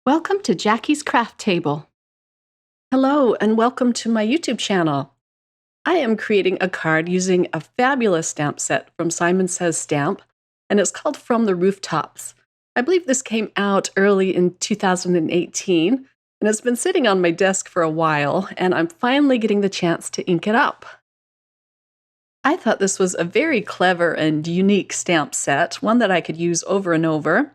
Welcome to Jackie's Craft Table. Hello, and welcome to my YouTube channel. I am creating a card using a fabulous stamp set from Simon Says Stamp, and it's called From the Rooftops. I believe this came out early in 2018, and it's been sitting on my desk for a while, and I'm finally getting the chance to ink it up. I thought this was a very clever and unique stamp set, one that I could use over and over.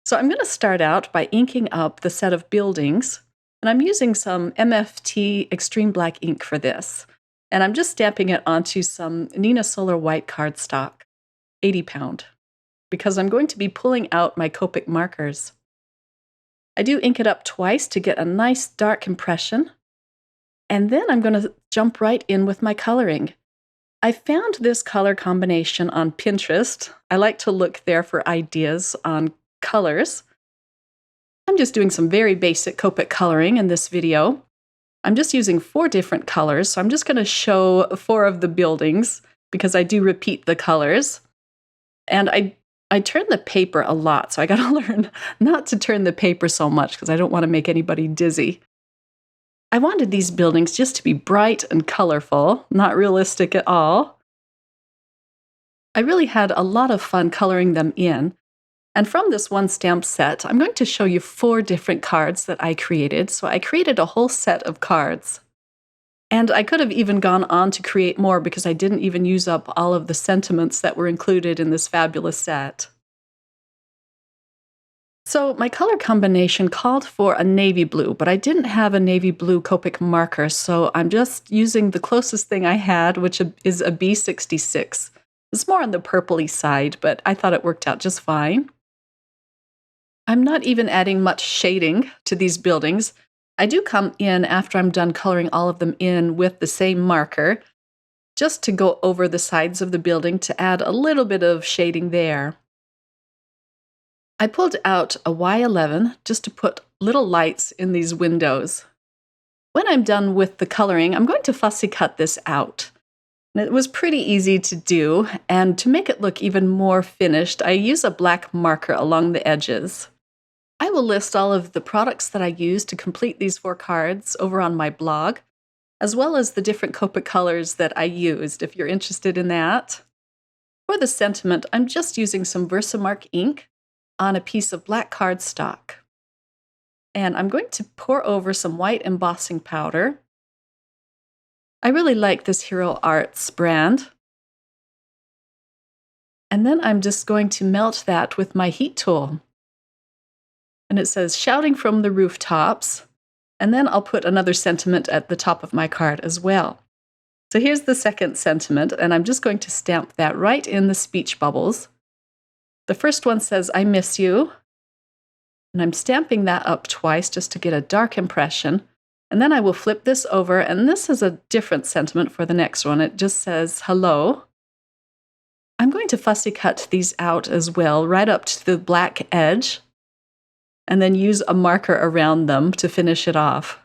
So I'm going to start out by inking up the set of buildings, and I'm using some MFT Extreme Black ink for this. And I'm just stamping it onto some Nina Solar white cardstock, 80 pound, because I'm going to be pulling out my Copic markers. I do ink it up twice to get a nice dark impression, and then I'm going to jump right in with my coloring. I found this color combination on Pinterest. I like to look there for ideas on colors. I'm just doing some very basic Copic coloring in this video. I'm just using 4 different colors, so I'm just going to show 4 of the buildings because I do repeat the colors. And I turn the paper a lot, so I got to learn not to turn the paper so much because I don't want to make anybody dizzy. I wanted these buildings just to be bright and colorful, not realistic at all. I really had a lot of fun coloring them in. And from this one stamp set, I'm going to show you 4 different cards that I created. So I created a whole set of cards. And I could have even gone on to create more because I didn't even use up all of the sentiments that were included in this fabulous set. So my color combination called for a navy blue, but I didn't have a navy blue Copic marker, so I'm just using the closest thing I had, which is a B66. It's more on the purpley side, but I thought it worked out just fine. I'm not even adding much shading to these buildings. I do come in after I'm done coloring all of them in with the same marker, just to go over the sides of the building to add a little bit of shading there. I pulled out a Y11 just to put little lights in these windows. When I'm done with the coloring, I'm going to fussy cut this out. And it was pretty easy to do, and to make it look even more finished, I use a black marker along the edges. I will list all of the products that I used to complete these 4 cards over on my blog, as well as the different Copic colors that I used, if you're interested in that. For the sentiment, I'm just using some Versamark ink on a piece of black cardstock. And I'm going to pour over some white embossing powder. I really like this Hero Arts brand. And then I'm just going to melt that with my heat tool. And it says, "Shouting from the rooftops." And then I'll put another sentiment at the top of my card as well. So here's the second sentiment, and I'm just going to stamp that right in the speech bubbles. The first one says, "I miss you." And I'm stamping that up twice just to get a dark impression. And then I will flip this over, and this is a different sentiment for the next one. It just says, "Hello." I'm going to fussy cut these out as well, right up to the black edge, and then use a marker around them to finish it off.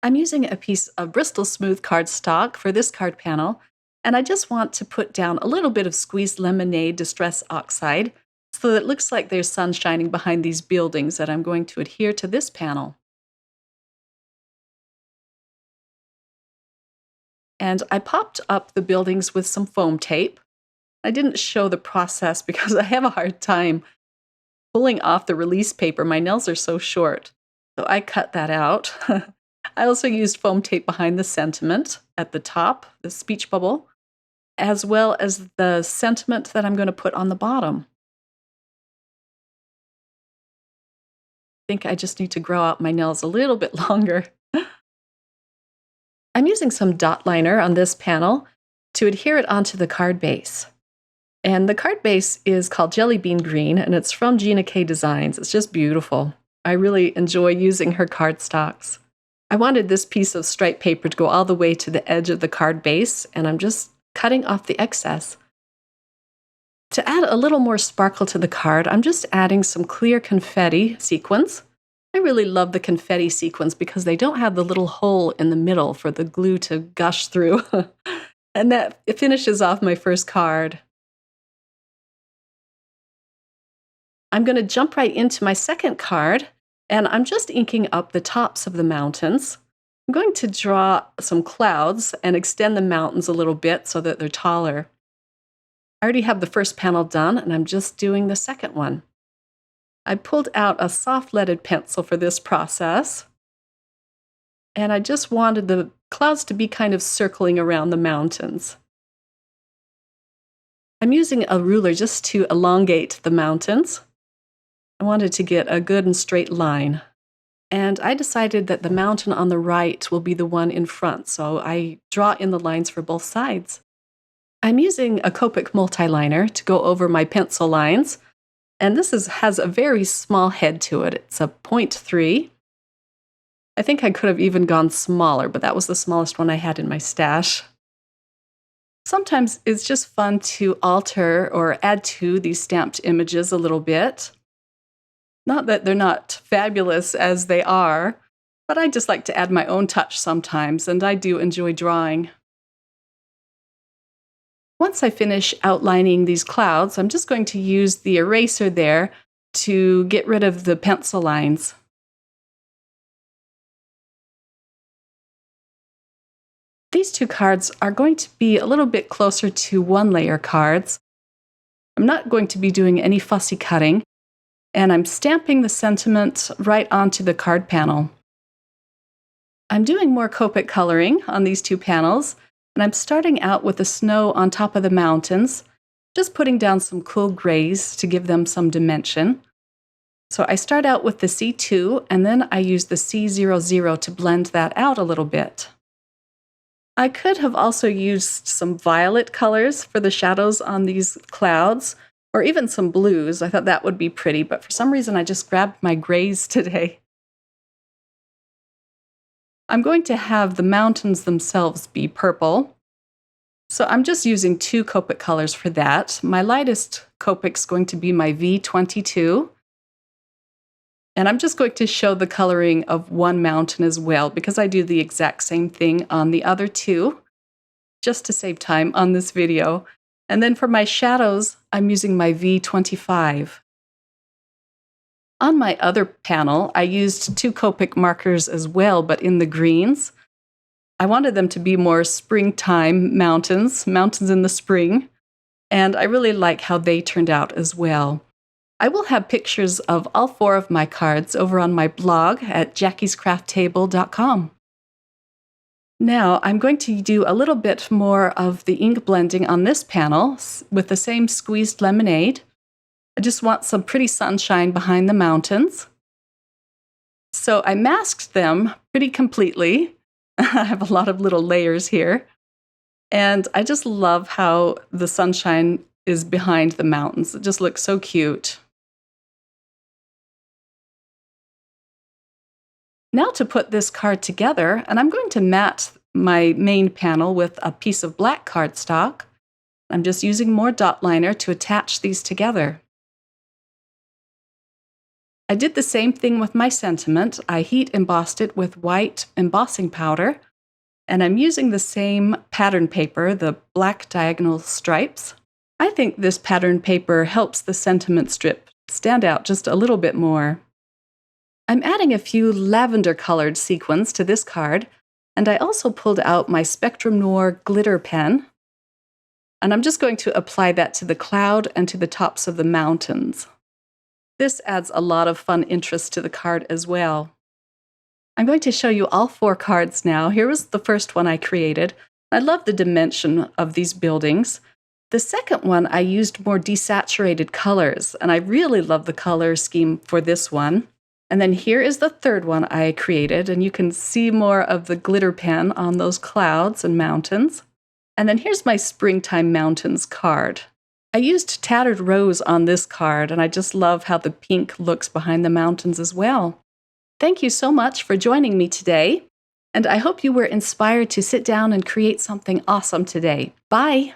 I'm using a piece of Bristol Smooth cardstock for this card panel, and I just want to put down a little bit of squeezed lemonade distress oxide so that it looks like there's sun shining behind these buildings that I'm going to adhere to this panel. And I popped up the buildings with some foam tape. I didn't show the process because I have a hard time pulling off the release paper. My nails are so short. So I cut that out. I also used foam tape behind the sentiment at the top, the speech bubble, as well as the sentiment that I'm going to put on the bottom. I think I just need to grow out my nails a little bit longer. I'm using some dot liner on this panel to adhere it onto the card base. And the card base is called Jelly Bean Green, and it's from Gina K Designs. It's just beautiful. I really enjoy using her cardstocks. I wanted this piece of striped paper to go all the way to the edge of the card base, and I'm just cutting off the excess. To add a little more sparkle to the card, I'm just adding some clear confetti sequins. I really love the confetti sequins because they don't have the little hole in the middle for the glue to gush through. And that it finishes off my first card. I'm going to jump right into my second card, and I'm just inking up the tops of the mountains. I'm going to draw some clouds and extend the mountains a little bit so that they're taller. I already have the first panel done, and I'm just doing the second one. I pulled out a soft leaded pencil for this process, and I just wanted the clouds to be kind of circling around the mountains. I'm using a ruler just to elongate the mountains. I wanted to get a good and straight line. And I decided that the mountain on the right will be the one in front, so I draw in the lines for both sides. I'm using a Copic multiliner to go over my pencil lines, and this has a very small head to it. It's a 0.3. I think I could have even gone smaller, but that was the smallest one I had in my stash. Sometimes it's just fun to alter or add to these stamped images a little bit. Not that they're not fabulous as they are, but I just like to add my own touch sometimes, and I do enjoy drawing. Once I finish outlining these clouds, I'm just going to use the eraser there to get rid of the pencil lines. These two cards are going to be a little bit closer to one-layer cards. I'm not going to be doing any fussy cutting, and I'm stamping the sentiment right onto the card panel. I'm doing more Copic coloring on these two panels, and I'm starting out with the snow on top of the mountains, just putting down some cool grays to give them some dimension. So I start out with the C2, and then I use the C00 to blend that out a little bit. I could have also used some violet colors for the shadows on these clouds, or even some blues. I thought that would be pretty, but for some reason I just grabbed my grays today. I'm going to have the mountains themselves be purple, so I'm just using two Copic colors for that. My lightest Copic is going to be my V22, and I'm just going to show the coloring of one mountain as well, because I do the exact same thing on the other two, just to save time on this video. And then for my shadows, I'm using my V25. On my other panel, I used two Copic markers as well, but in the greens. I wanted them to be more springtime mountains in the spring, and I really like how they turned out as well. I will have pictures of all four of my cards over on my blog at jackiescrafttable.com. Now, I'm going to do a little bit more of the ink blending on this panel with the same squeezed lemonade. I just want some pretty sunshine behind the mountains. So I masked them pretty completely. I have a lot of little layers here. And I just love how the sunshine is behind the mountains. It just looks so cute. Now to put this card together, and I'm going to mat my main panel with a piece of black cardstock. I'm just using more dot liner to attach these together. I did the same thing with my sentiment. I heat embossed it with white embossing powder, and I'm using the same pattern paper, the black diagonal stripes. I think this pattern paper helps the sentiment strip stand out just a little bit more. I'm adding a few lavender-colored sequins to this card, and I also pulled out my Spectrum Noir glitter pen, and I'm just going to apply that to the cloud and to the tops of the mountains. This adds a lot of fun interest to the card as well. I'm going to show you all four cards now. Here was the first one I created. I love the dimension of these buildings. The second one, I used more desaturated colors, and I really love the color scheme for this one. And then here is the third one I created, and you can see more of the glitter pen on those clouds and mountains. And then here's my Springtime Mountains card. I used Tattered Rose on this card, and I just love how the pink looks behind the mountains as well. Thank you so much for joining me today, and I hope you were inspired to sit down and create something awesome today. Bye!